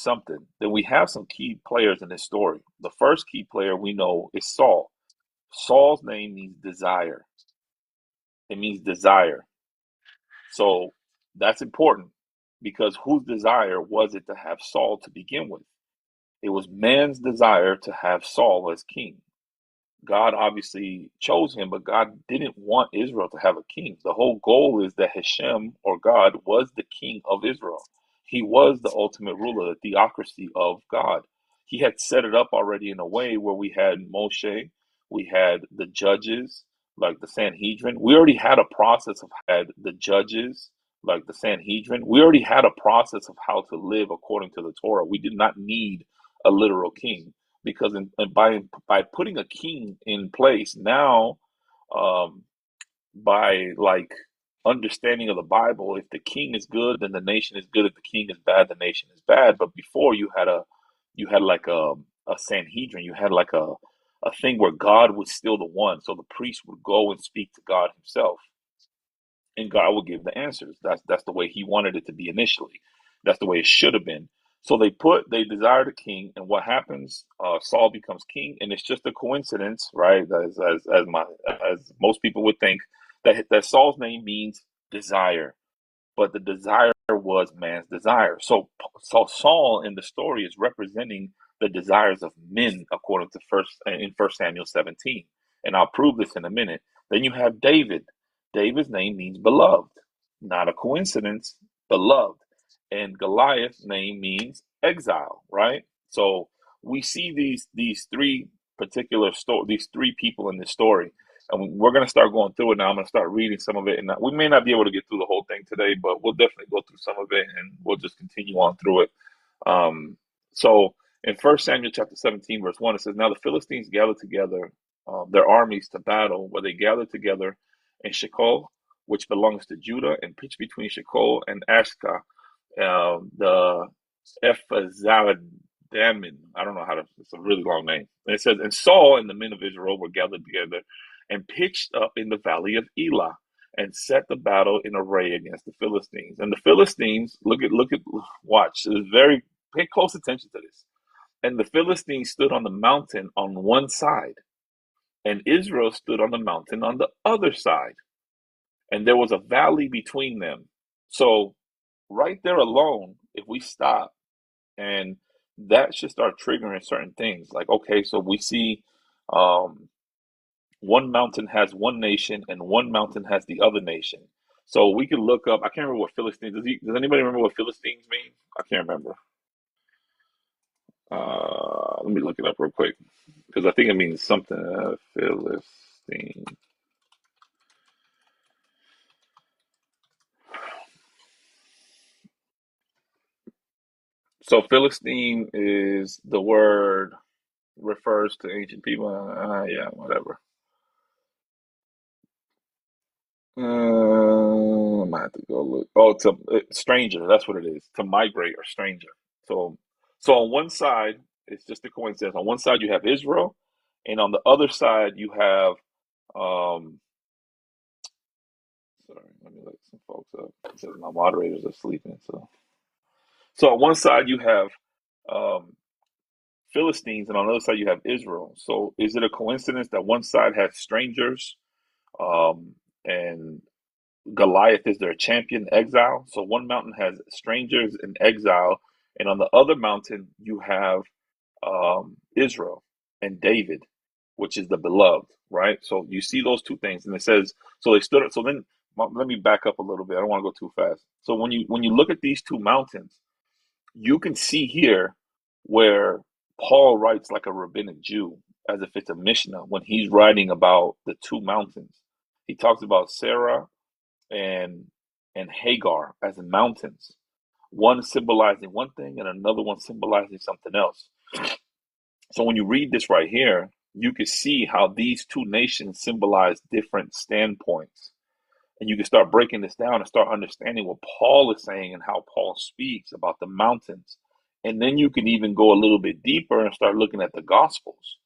something, then we have some key players in this story. The first key player we know is Saul. Saul's name means desire. It means desire. So that's important because whose desire was it to have Saul to begin with? It was man's desire to have Saul as king. God obviously chose him, but God didn't want Israel to have a king. The whole goal is that Hashem, or God, was the king of Israel. He was the ultimate ruler, the theocracy of God. He had set it up already in a way where we had Moshe, we had the judges, like the Sanhedrin. We already had a process of had the judges, like the Sanhedrin. We already had a process of how to live according to the Torah. We did not need a literal king because by putting a king in place now, um, by like understanding of the Bible, if the king is good, then the nation is good. If the king is bad, the nation is bad. But before you had like a Sanhedrin, you had like a thing where God was still the one. So the priest would go and speak to God himself, and God will give the answers. That's the way He wanted it to be initially. That's the way it should have been. So they desired a king, and what happens? Saul becomes king, and it's just a coincidence, right? As most people would think that Saul's name means desire, but the desire was man's desire. So Saul in the story is representing the desires of men, according to First Samuel 17, and I'll prove this in a minute. Then you have David. David's name means beloved, not a coincidence, beloved. And Goliath's name means exile, right? So we see these three these three people in this story, and we're going to start going through it now. I'm going to start reading some of it, and we may not be able to get through the whole thing today, but we'll definitely go through some of it, and we'll just continue on through it. So in First Samuel chapter 17, verse 1, it says, "Now the Philistines gathered together their armies to battle, where they gathered together in Shecol, which belongs to Judah, and pitched between Shecol and Ashka, the Ephazadamin." I don't know how to, it's a really long name. And it says, "And Saul and the men of Israel were gathered together and pitched up in the valley of Elah and set the battle in array against the Philistines." And the Philistines, watch, pay close attention to this. "And the Philistines stood on the mountain on one side, and Israel stood on the mountain on the other side. And there was a valley between them." So right there alone, if we stop, and that should start triggering certain things. Like, okay, so we see um, one mountain has one nation and one mountain has the other nation. So we can look up, I can't remember what Philistines, does anybody remember what Philistines mean? I can't remember. Let me look it up real quick because I think it means something. Philistine. So Philistine is the word refers to ancient people. Yeah, whatever. I might have to go look. Oh, to stranger. That's what it is. To migrate or stranger. So, so on one side, it's just a coincidence. On one side, you have Israel, and on the other side, you have. Sorry, let me let some folks up because my moderators are sleeping. So on one side, you have um, Philistines, and on the other side, you have Israel. So, is it a coincidence that one side has strangers, and Goliath is their champion exile? So one mountain has strangers in exile, and on the other mountain you have Israel and David, which is the beloved, right? So you see those two things, and it says, so they stood. So then, let me back up a little bit. I don't want to go too fast. So when you look at these two mountains, you can see here where Paul writes like a rabbinic Jew, as if it's a Mishnah when he's writing about the two mountains. He talks about Sarah and Hagar as in mountains, one symbolizing one thing and another one symbolizing something else. So when you read this right here, you can see how these two nations symbolize different standpoints. And you can start breaking this down and start understanding what Paul is saying and how Paul speaks about the mountains. And then you can even go a little bit deeper and start looking at the Gospels.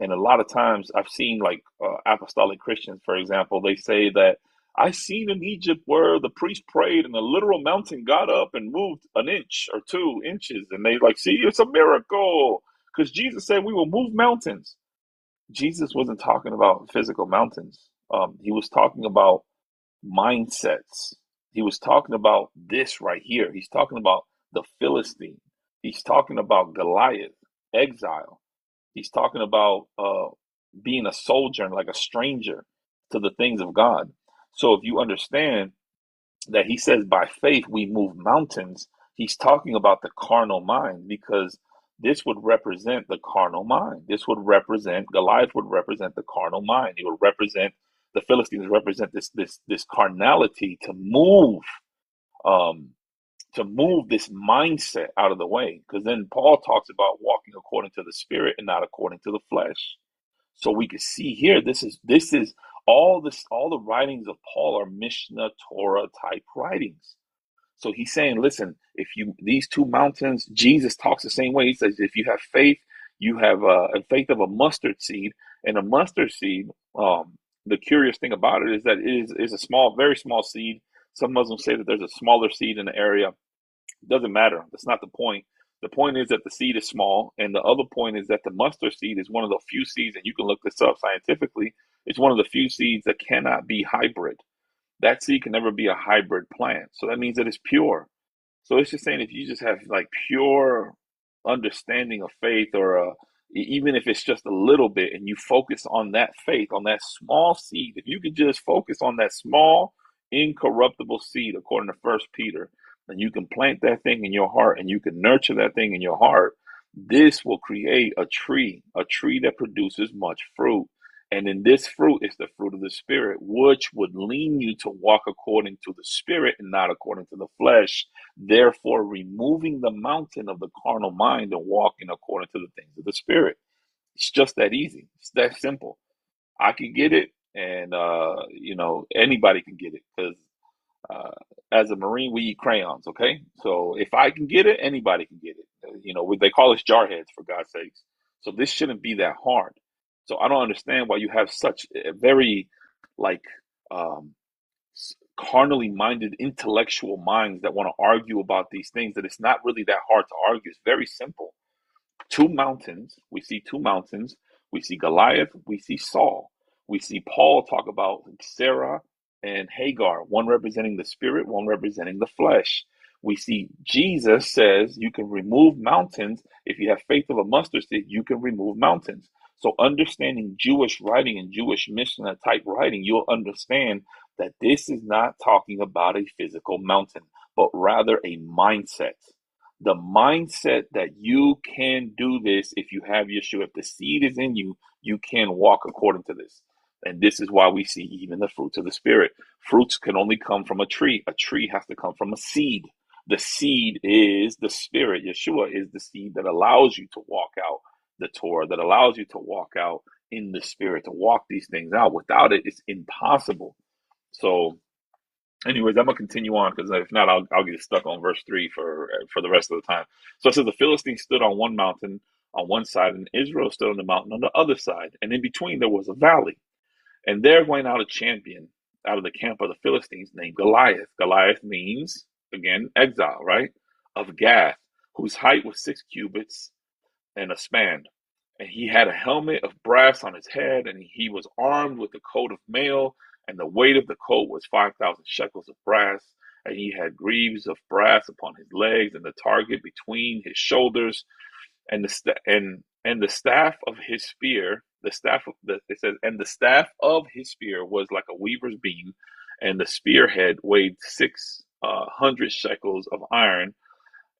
And a lot of times I've seen like apostolic Christians, for example, they say that I seen in Egypt where the priest prayed and a literal mountain got up and moved an inch or 2 inches. And they like, see, it's a miracle. Because Jesus said we will move mountains. Jesus wasn't talking about physical mountains. He was talking about mindsets. He was talking about this right here. He's talking about the Philistine. He's talking about Goliath, exile. He's talking about being a soldier and like a stranger to the things of God. So if you understand that he says by faith we move mountains, he's talking about the carnal mind, because this would represent the carnal mind. This would represent Goliath would represent the carnal mind. He would represent the Philistines represent this carnality um to move this mindset out of the way. Because then Paul talks about walking according to the spirit and not according to the flesh. So we can see here, this is all the writings of Paul are Mishnah Torah type writings. So he's saying, listen, if you these two mountains, Jesus talks the same way. He says, if you have faith, you have a faith of a mustard seed, and a mustard seed. The curious thing about it is that it is a small, very small seed. Some Muslims say that there's a smaller seed in the area. It doesn't matter. That's not the point. The point is that the seed is small, and the other point is that the mustard seed is one of the few seeds, and you can look this up scientifically. It's one of the few seeds that cannot be hybrid. That seed can never be a hybrid plant. So that means that it's pure. So it's just saying if you just have like pure understanding of faith, or even if it's just a little bit, and you focus on that faith, on that small seed, if you could just focus on that small, incorruptible seed, according to First Peter, and you can plant that thing in your heart, and you can nurture that thing in your heart, this will create a tree that produces much fruit. And in this fruit is the fruit of the Spirit, which would lean you to walk according to the Spirit and not according to the flesh, therefore removing the mountain of the carnal mind and walking according to the things of the Spirit. It's just that easy. It's that simple. I can get it, and anybody can get it, because uh, as a Marine, we eat crayons. Okay, so if I can get it, anybody can get it. They call us jarheads, for God's sakes. So this shouldn't be that hard. So I don't understand why you have such a very like um, carnally minded intellectual minds that want to argue about these things. That it's not really that hard to argue. It's very simple. Two mountains. We see two mountains. We see Goliath. We see Saul. We see Paul talk about Sarah and Hagar, one representing the spirit, one representing the flesh. We see Jesus says you can remove mountains. If you have faith of a mustard seed, you can remove mountains. So understanding Jewish writing and Jewish Mishnah type writing, you'll understand that this is not talking about a physical mountain, but rather a mindset. The mindset that you can do this if you have Yeshua, if the seed is in you, you can walk according to this. And this is why we see even the fruits of the Spirit. Fruits can only come from a tree. A tree has to come from a seed. The seed is the Spirit. Yeshua is the seed that allows you to walk out the Torah, that allows you to walk out in the Spirit, to walk these things out. Without it, it's impossible. So anyways, I'm gonna continue on, because if not, I'll get stuck on verse 3 for the rest of the time. So it says the Philistines stood on one mountain on one side, and Israel stood on the mountain on the other side, and in between there was a valley. And there went out a champion out of the camp of the Philistines named Goliath. Goliath means again exile, right? Of Gath, whose height was 6 cubits and a span. And he had a helmet of brass on his head, and he was armed with a coat of mail, and the weight of the coat was 5,000 shekels of brass. And he had greaves of brass upon his legs, and the target between his shoulders, and the staff of his spear. It says, and the staff of his spear was like a weaver's beam, and the spearhead weighed 600 shekels of iron,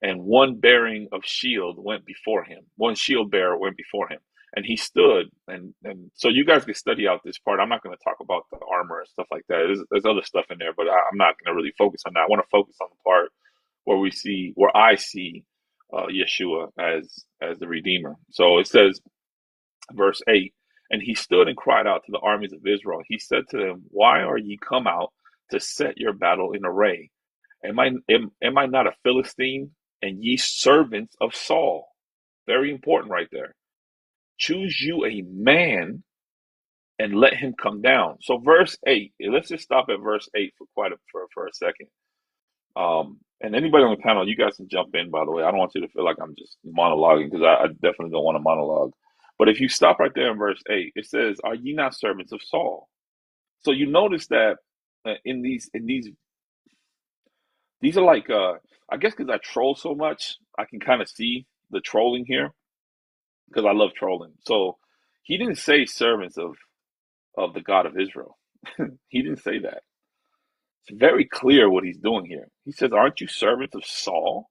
and one bearing of shield went before him. One shield bearer went before him. And he stood, and so you guys can study out this part. I'm not going to talk about the armor and stuff like that. There's other stuff in there, but I'm not going to really focus on that. I want to focus on the part where I see Yeshua as the Redeemer. So it says, verse 8, and he stood and cried out to the armies of Israel. He said to them, why are ye come out to set your battle in array? Am I not a Philistine, and ye servants of Saul? Very important right there. Choose you a man and let him come down. So verse 8, let's just stop at verse 8 for a second. And anybody on the panel, you guys can jump in, by the way. I don't want you to feel like I'm just monologuing, because I definitely don't want to monologue. But if you stop right there in verse 8, it says, "Are ye not servants of Saul?" So you notice that these are like, I guess because I troll so much, I can kind of see the trolling here, because I love trolling. So he didn't say servants of the God of Israel. He didn't say that. It's very clear what he's doing here. He says, "Aren't you servants of Saul?"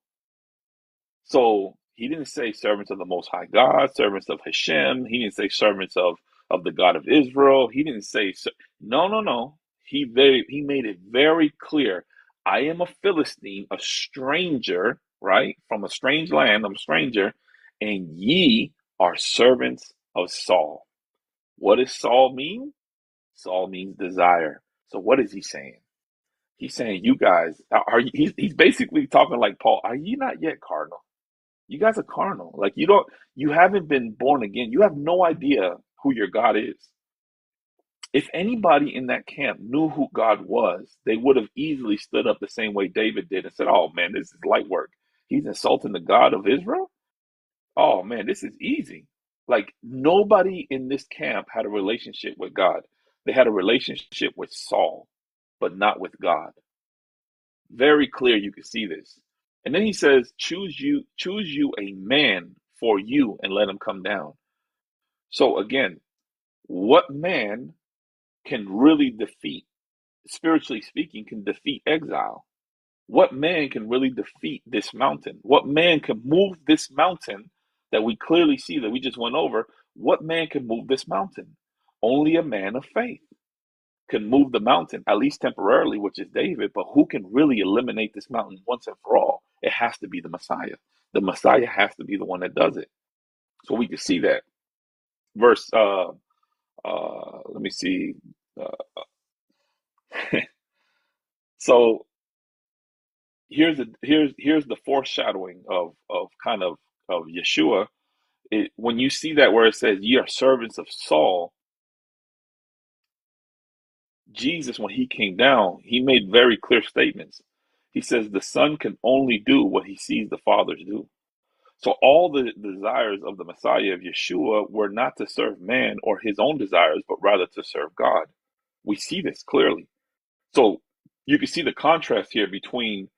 So he didn't say servants of the Most High God, servants of Hashem. He didn't say servants of the God of Israel. He didn't say no, no, no. He made it very clear. I am a Philistine, a stranger, right, from a strange land. I'm a stranger, and ye are servants of Saul. What does Saul mean? Saul means desire. So what is he saying? He's saying, you guys he's basically talking like Paul. Are ye not yet carnal? You guys are carnal. Like, you haven't been born again. You have no idea who your God is. If anybody in that camp knew who God was, they would have easily stood up the same way David did and said, "Oh man, this is light work. He's insulting the God of Israel. Oh man, this is easy." Like, nobody in this camp had a relationship with God. They had a relationship with Saul, but not with God. Very clear, you can see this. And then he says, choose you a man for you and let him come down. So again, what man can really defeat, spiritually speaking, can defeat exile? What man can really defeat this mountain? What man can move this mountain that we clearly see, that we just went over? What man can move this mountain? Only a man of faith can move the mountain, at least temporarily, which is David. But who can really eliminate this mountain once and for all? It has to be the Messiah. The Messiah has to be the one that does it. So we can see that. Verse, let me see. Uh, so here's the foreshadowing of kind of Yeshua. When you see that where it says, "Ye are servants of Saul," Jesus, when he came down, he made very clear statements. He says the Son can only do what he sees the fathers do. So all the desires of the Messiah of Yeshua were not to serve man or his own desires, but rather to serve God. We see this clearly. So you can see the contrast here between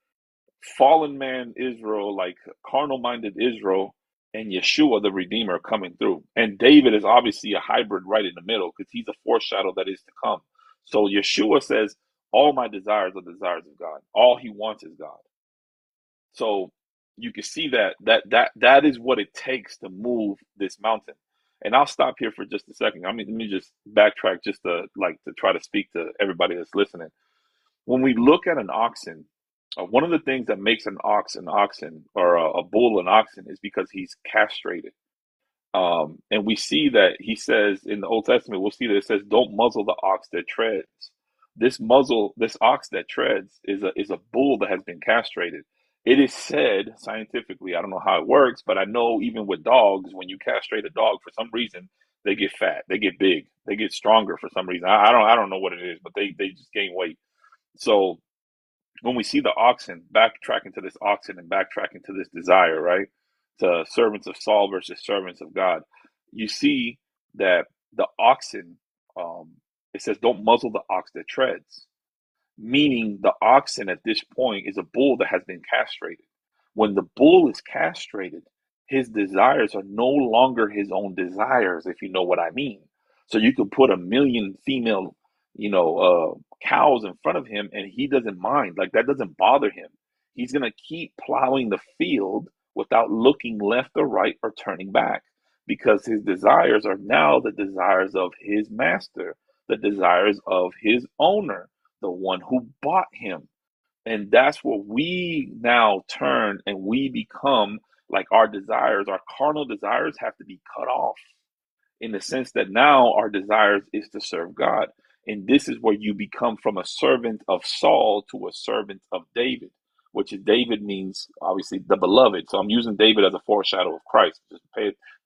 fallen man Israel, like carnal minded Israel, and Yeshua the Redeemer coming through. And David is obviously a hybrid right in the middle, because he's a foreshadow that is to come. So Yeshua says, all my desires are desires of God. All he wants is God. So you can see that is what it takes to move this mountain. And I'll stop here for just a second. I mean, let me just backtrack just to try to speak to everybody that's listening. When we look at an oxen, one of the things that makes an oxen, or a bull an oxen, is because he's castrated. And we see that he says in the Old Testament, we'll see that it says, "Don't muzzle the ox that treads." This ox that treads is a bull that has been castrated. It is said scientifically, I don't know how it works, but I know even with dogs, when you castrate a dog, for some reason, they get fat, they get big, they get stronger for some reason. I don't know what it is, but they just gain weight. So when we see the oxen, backtracking to this oxen and backtracking to this desire, right? To servants of Saul versus servants of God, you see that the oxen, it says, "Don't muzzle the ox that treads," meaning the oxen at this point is a bull that has been castrated. When the bull is castrated, his desires are no longer his own desires, if you know what I mean. So you could put a million female, cows in front of him, and he doesn't mind. Like, that doesn't bother him. He's going to keep plowing the field without looking left or right or turning back, because his desires are now the desires of his master, the desires of his owner, the one who bought him. And that's where we now turn and we become like, our desires, our carnal desires have to be cut off, in the sense that now our desires is to serve God. And this is where you become from a servant of Saul to a servant of David. which is David means obviously the beloved. So I'm using David as a foreshadow of Christ. Just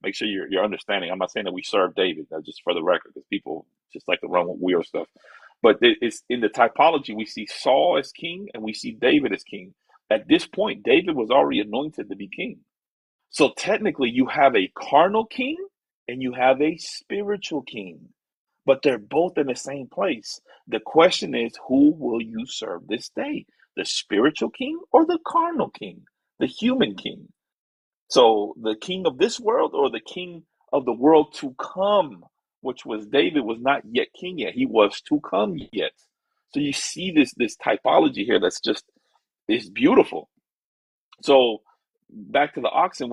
make sure you're understanding. I'm not saying that we serve David, just for the record, because people just like to run with weird stuff. But it's in the typology, we see Saul as king and we see David as king. At this point, David was already anointed to be king. So technically, you have a carnal king and you have a spiritual king, but they're both in the same place. The question is, who will you serve this day? The spiritual king or the carnal king, the human king? So the king of this world or the king of the world to come, which was David was not yet king yet. He was to come yet. So you see this typology here that's just it's beautiful. So back to the oxen,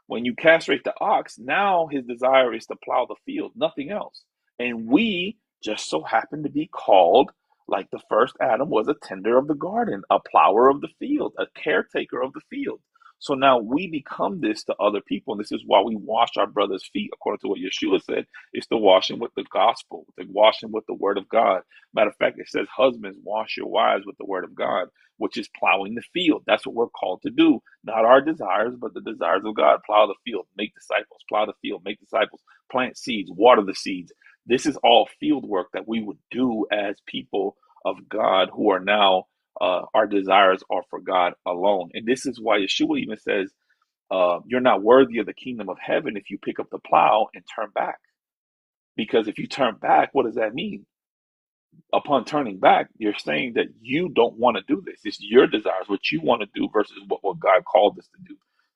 when you castrate the ox, now his desire is to plow the field, nothing else. And we just so happen to be called, like the first Adam was a tender of the garden, a plower of the field, a caretaker of the field. So now we become this to other people. And this is why we wash our brother's feet, according to what Yeshua said, is to wash him with the gospel, to wash him with the word of God. Matter of fact, it says, husbands, wash your wives with the word of God, which is plowing the field. That's what we're called to do. Not our desires, but the desires of God. Plow the field, make disciples, plow the field, make disciples, plant seeds, water the seeds. This is all field work that we would do as people of God who are now, our desires are for God alone. And this is why Yeshua even says, you're not worthy of the kingdom of heaven if you pick up the plow and turn back. Because if you turn back, what does that mean? Upon turning back, you're saying that you don't want to do this. It's your desires, what you want to do versus what God called us to do.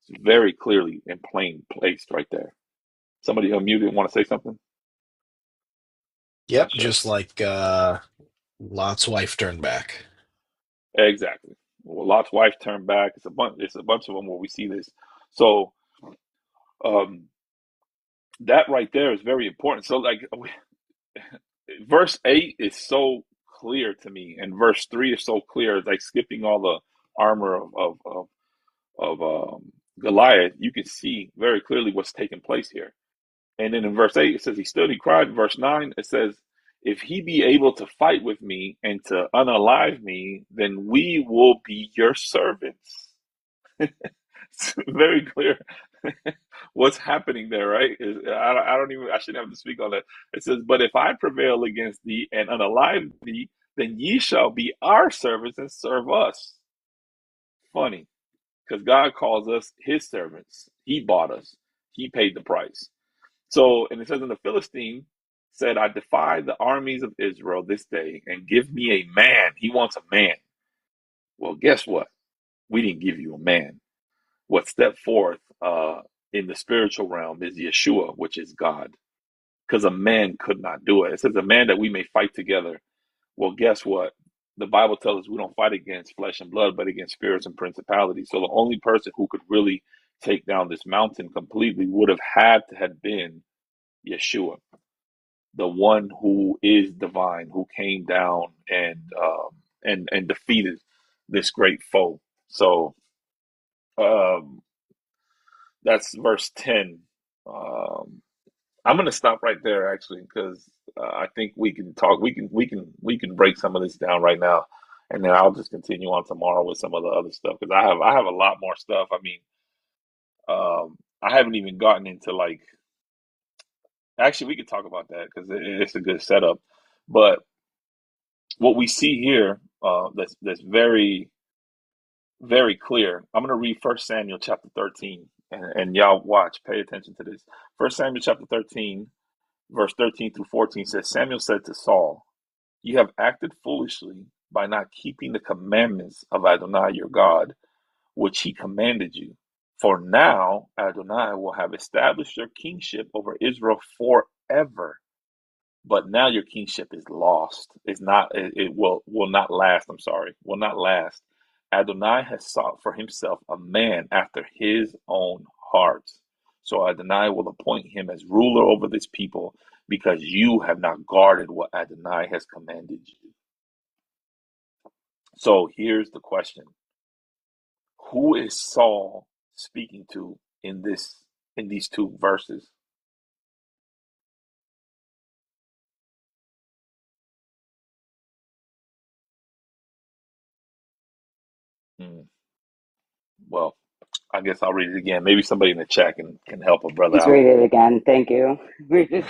It's very clearly and plain placed right there. Somebody unmuted and want to say something? Yep, Sure. just like Lot's wife turned back. Exactly. Well, Lot's wife turned back. It's a bunch. It's a bunch of them where we see this. So um, that right there is very important. So like verse 8 is so clear to me, and verse 3 is so clear. It's like skipping all the armor of Goliath. You can see very clearly what's taking place here. And then in verse 8, it says, he stood, he cried. In verse 9, it says, if he be able to fight with me and to unalive me, then we will be your servants. It's very clear what's happening there, right? I don't even, I shouldn't have to speak on that. It says, but if I prevail against thee and unalive thee, then ye shall be our servants and serve us. Funny, because God calls us his servants. He bought us, he paid the price. So, and it says, and the Philistine said, I defy the armies of Israel this day and give me a man. He wants a man. Well, guess what? We didn't give you a man. What stepped forth in the spiritual realm is Yeshua, which is God, because a man could not do it. It says, a man that we may fight together. Well, guess what? The Bible tells us we don't fight against flesh and blood, but against spirits and principalities. So the only person who could really take down this mountain completely would have had to have been Yeshua, the one who is divine, who came down and defeated this great foe. So um, that's verse 10. Um, I'm going to stop right there actually because I think we can talk. We can break some of this down right now, and then I'll just continue on tomorrow with some of the other stuff because I have a lot more stuff. I mean, I haven't even gotten into like. Actually, we could talk about that because it's a good setup. But what we see here, that's very very clear. I'm going to read First Samuel chapter 13, and y'all watch, pay attention to this. First Samuel chapter 13, verse 13 through 14 says, Samuel said to Saul, you have acted foolishly by not keeping the commandments of Adonai your God, which he commanded you. For now Adonai will have established your kingship over Israel forever. But now your kingship is lost. It's not. It will not last. I'm sorry. Will not last. Adonai has sought for himself a man after his own heart. So Adonai will appoint him as ruler over this people because you have not guarded what Adonai has commanded you. So here's the question: who is Saul speaking to in these two verses? Mm, well, I guess I'll read it again. Maybe somebody in the chat can help a brother Please out. read it again. Thank you. Read it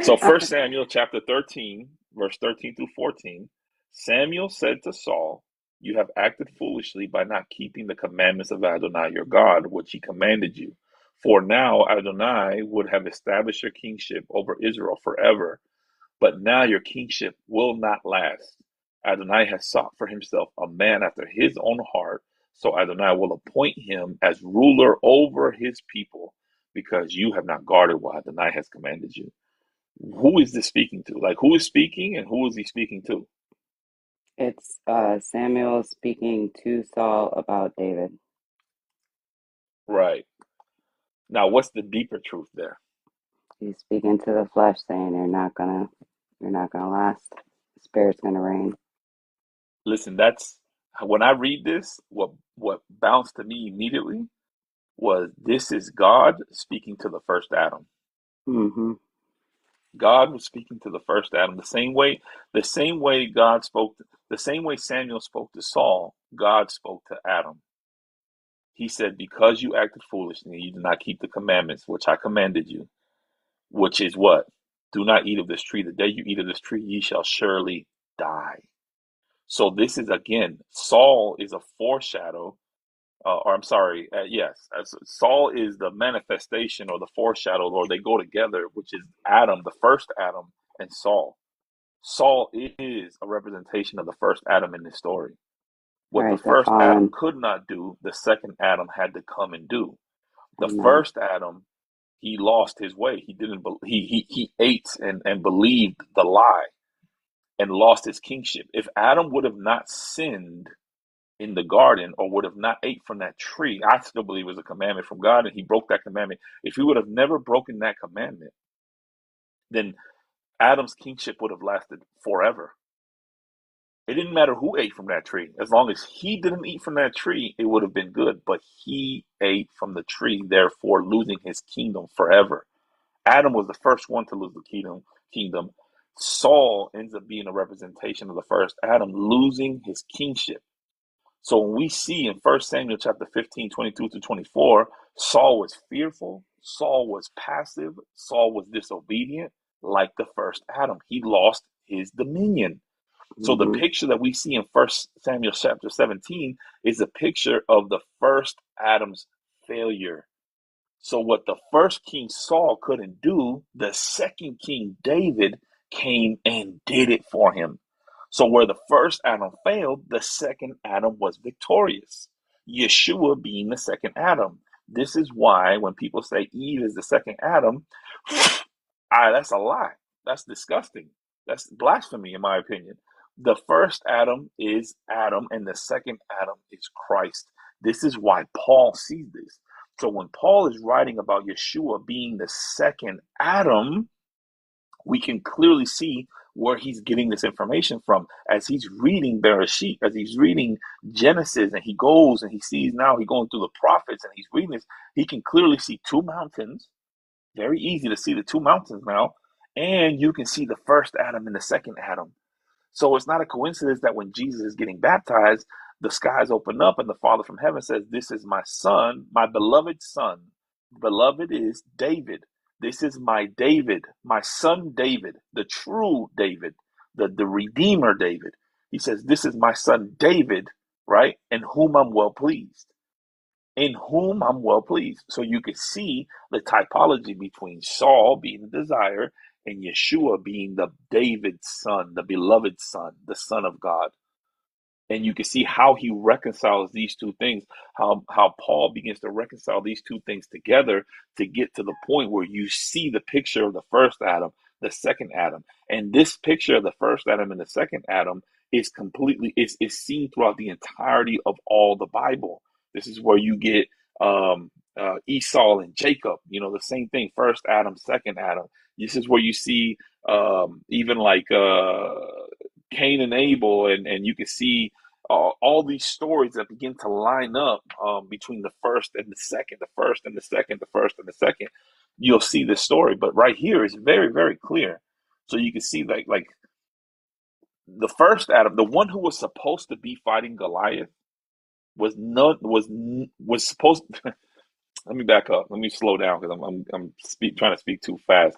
So again. First Samuel chapter 13, verse 13 through 14. Samuel said to Saul, "You have acted foolishly by not keeping the commandments of Adonai your God, which he commanded you. For now Adonai would have established your kingship over Israel forever, but now your kingship will not last. Adonai has sought for himself a man after his own heart, so Adonai will appoint him as ruler over his people, because you have not guarded what Adonai has commanded you." Who is this speaking to? Like, who is speaking and who is he speaking to? It's Samuel speaking to Saul about David. Right. Now, what's the deeper truth there? He's speaking to the flesh, saying, you're not gonna last. The Spirit's gonna reign." Listen, that's when I read this, what bounced to me immediately was this is God speaking to the first Adam. Mm-hmm. God was speaking to the first Adam the same way God spoke, the same way Samuel spoke to Saul, God spoke to Adam. He said, "Because you acted foolishly, you did not keep the commandments which I commanded you," which is what? "Do not eat of this tree. The day you eat of this tree, ye shall surely die." So this is again, Saul is a foreshadow, or I'm sorry, yes, Saul is the manifestation or the foreshadow, or they go together, which is Adam, the first Adam, and Saul. Saul is a representation of the first Adam in this story. What the Right, the first Adam fallen. could not do, the second Adam had to come and do. The Amen. first Adam, he lost his way. He didn't. He ate and believed the lie and lost his kingship. If Adam would have not sinned in the garden or would have not ate from that tree, I still believe it was a commandment from God, and he broke that commandment. If he would have never broken that commandment, then Adam's kingship would have lasted forever. It didn't matter who ate from that tree. As long as he didn't eat from that tree, it would have been good. But he ate from the tree, therefore losing his kingdom forever. Adam was the first one to lose the kingdom. Saul ends up being a representation of the first Adam losing his kingship. So when we see in 1 Samuel chapter 15, 22 to 24, Saul was fearful, Saul was passive, Saul was disobedient, like the first Adam. He lost his dominion. So the Mm-hmm. picture that we see in 1 Samuel chapter 17 is a picture of the first Adam's failure. So what the first king Saul couldn't do, the second king David came and did it for him. So where the first Adam failed, the second Adam was victorious. Yeshua being the second Adam. This is why when people say Eve is the second Adam, that's a lie. That's disgusting. That's blasphemy, in my opinion. The first Adam is Adam, and the second Adam is Christ. This is why Paul sees this. So when Paul is writing about Yeshua being the second Adam, we can clearly see where he's getting this information from. As he's reading Bereshit, as he's reading Genesis, and he goes and he sees now he's going through the prophets and he's reading this, he can clearly see two mountains. Very easy to see the two mountains now. And you can see the first Adam and the second Adam. So it's not a coincidence that when Jesus is getting baptized, the skies open up and the Father from heaven says, "This is my son, my beloved son." Beloved is David. This is my David, my son David, the true David, the Redeemer David. He says, "This is my son David," right? "In whom I'm well pleased." In whom I'm well pleased. So you can see the typology between Saul being the desire and Yeshua being the David's son, the beloved son, the son of God. And you can see how he reconciles these two things, how Paul begins to reconcile these two things together to get to the point where you see the picture of the first Adam, the second Adam. And this picture of the first Adam and the second Adam is completely is seen throughout the entirety of all the Bible. This is where you get Esau and Jacob, the same thing, first Adam, second Adam. This is where you see even like Cain and Abel, and you can see all these stories that begin to line up between the first and the second, the first and the second, the first and the second. You'll see this story, but right here is very, very clear. So you can see like the first Adam, the one who was supposed to be fighting Goliath, was supposed. Let me back up. Let me slow down because trying to speak too fast.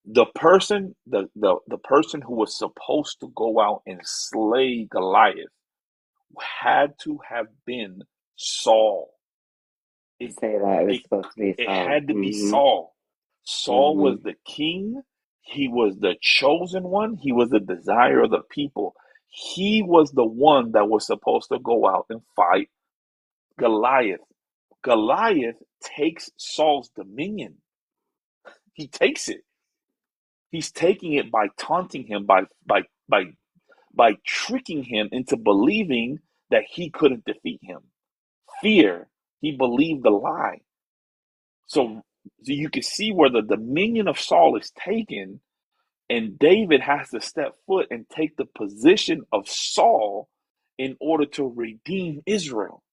The person who was supposed to go out and slay Goliath had to have been Saul. You say that it was It supposed to be it Saul. had to be Mm-hmm. Saul. Saul Mm-hmm. was the king. He was the chosen one. He was the desire of the people. He was the one that was supposed to go out and fight Goliath. Goliath takes Saul's dominion. He takes it. He's taking it by taunting him, by tricking him into believing that he couldn't defeat him. Fear. He believed the lie. So you can see where the dominion of Saul is taken, and David has to step foot and take the position of Saul in order to redeem Israel.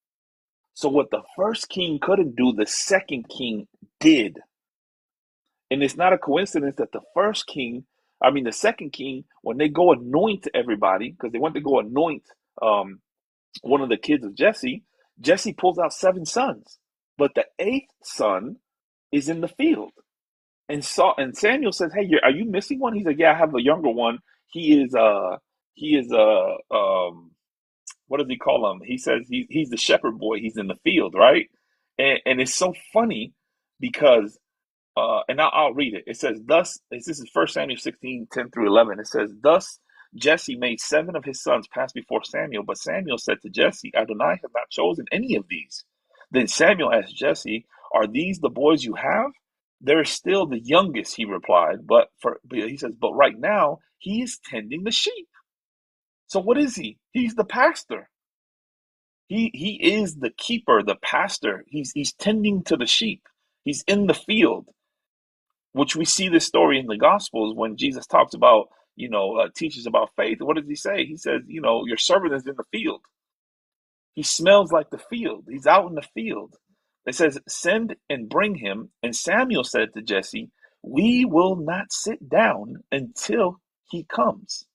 So what the first king couldn't do, the second king did. And it's not a coincidence that the second king, when they go anoint everybody, because they went to go anoint um, one of the kids of Jesse, Jesse pulls out 7 sons, but the eighth son is in the field. And Samuel says, "Hey, are you missing one?" He's like, "Yeah, I have a younger one. He is what does he call him? He says he's the shepherd boy. He's in the field, right?" And it's so funny because and I'll read it. It says, "Thus," this is 1 Samuel 16:10-11. It says, "Thus Jesse made 7 of his sons pass before Samuel, but Samuel said to Jesse, Adonai has not chosen any of these." Then Samuel asked Jesse, "Are these the boys you have?" "There is still the youngest," he replied, but he says, "But right now he is tending the sheep." So what is he? He's the pastor. He is the keeper, the pastor. He's tending to the sheep. He's in the field, which we see this story in the Gospels when Jesus talks about, teaches about faith. What does he say? He says, your servant is in the field. He smells like the field. He's out in the field. It says, "Send and bring him." And Samuel said to Jesse, "We will not sit down until he comes."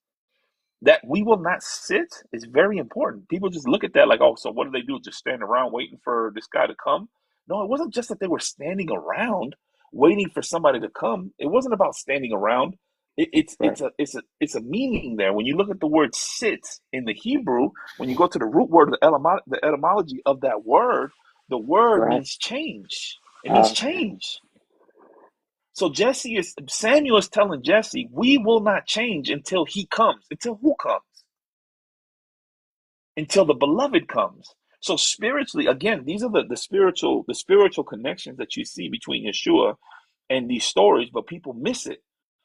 That "we will not sit" is very important. People just look at that like, oh, so what do they do? Just stand around waiting for this guy to come? No, it wasn't just that they were standing around waiting for somebody to come. It wasn't about standing around. Right. It's a meaning there. When you look at the word "sit" in the Hebrew, when you go to the root word, the etymology of that word, the word Right. means change. It means Okay. change. So Samuel is telling Jesse, we will not change until he comes. Until who comes? Until the beloved comes. So spiritually, again, these are the spiritual connections that you see between Yeshua and these stories, but people miss it.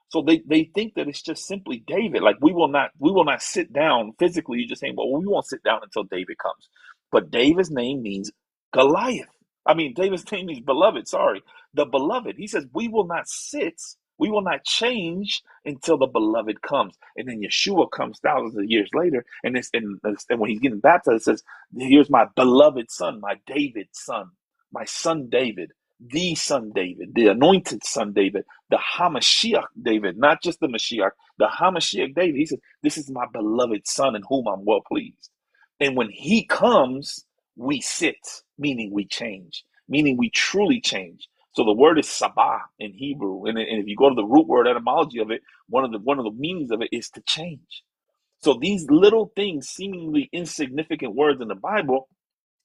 So they think that it's just simply David. Like we will not sit down physically. You're just saying, well, we won't sit down until David comes. But David's name means Goliath. I mean, David's name means beloved. Sorry, the beloved. He says we will not sit. We will not change until the beloved comes. And then Yeshua comes thousands of years later, and when he's getting baptized, it says, "Here's my beloved son, my David son, my son David, the son David, the anointed son David, the Hamashiach David, not just the Mashiach, the Hamashiach David." He says, "This is my beloved son in whom I'm well pleased." And when he comes, we sit, meaning we change, meaning we truly change. So the word is sabah in Hebrew, and if you go to the root word etymology of it, one of the meanings of it is to change. So these little things, seemingly insignificant words in the Bible,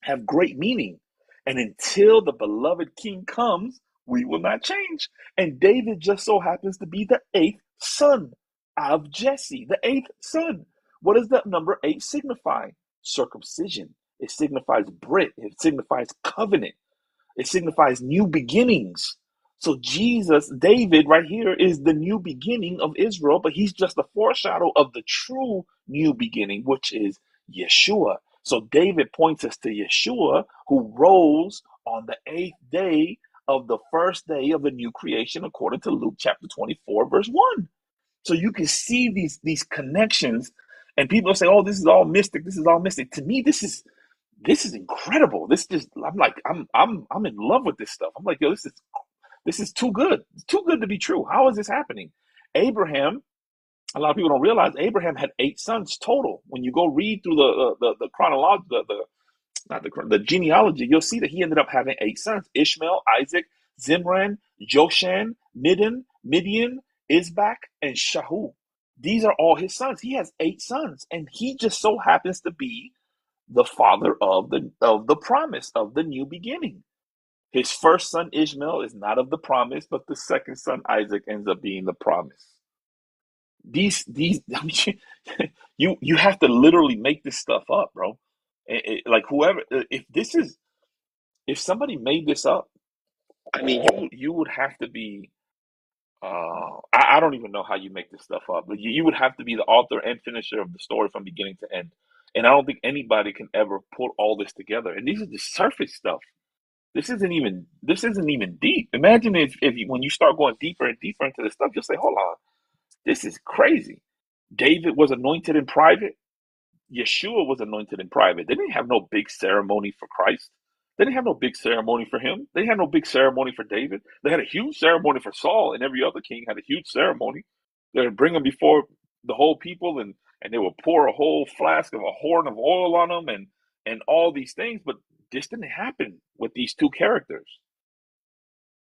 have great meaning. And until the beloved king comes, we will not change. And David just so happens to be the eighth son of Jesse, the eighth son. What does that number 8 signify? Circumcision. It signifies Brit. It signifies covenant. It signifies new beginnings. So David right here is the new beginning of Israel, but he's just a foreshadow of the true new beginning, which is Yeshua. So David points us to Yeshua, who rose on the 8th day of the first day of the new creation, according to Luke chapter 24, verse 1. So you can see these connections, and people say, "Oh, this is all mystic. This is all mystic." To me, this is incredible. This just I'm in love with this stuff. I'm like, yo, this is too good. It's too good to be true. How is this happening? Abraham, a lot of people don't realize Abraham had 8 sons total. When you go read through the chronology, not the genealogy, you'll see that he ended up having 8 sons: Ishmael, Isaac, Zimran, Joshan, Midian, Isbak, and Shahu. These are all his sons. He has 8 sons, and he just so happens to be the father of the promise of the new beginning. His first son Ishmael is not of the promise, but the second son Isaac ends up being the promise. These I mean, you have to literally make this stuff up, bro. Like whoever, if somebody made this up, I mean, you would have to be. I don't even know how you make this stuff up, but you would have to be the author and finisher of the story from beginning to end. And I don't think anybody can ever put all this together. And these are just surface stuff. This isn't even deep. Imagine if you, when you start going deeper and deeper into this stuff, you'll say, hold on, this is crazy. David was anointed in private. Yeshua was anointed in private. They didn't have no big ceremony for Christ. They didn't have no big ceremony for him. They had no big ceremony for David. They had a huge ceremony for Saul, and every other king had a huge ceremony. They would bring him before the whole people, and they would pour a whole flask of a horn of oil on him, and all these things. But this didn't happen with these two characters.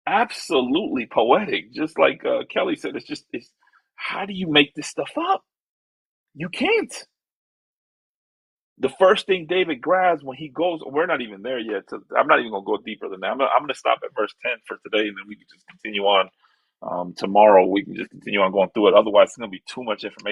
Absolutely poetic, just like Kelly said. It's how do you make this stuff up? You can't. The first thing David grabs when he goes, we're not even there yet. I'm not even going to go deeper than that. I'm going to stop at verse 10 for today, and then we can just continue on tomorrow. We can just continue on going through it. Otherwise, it's going to be too much information.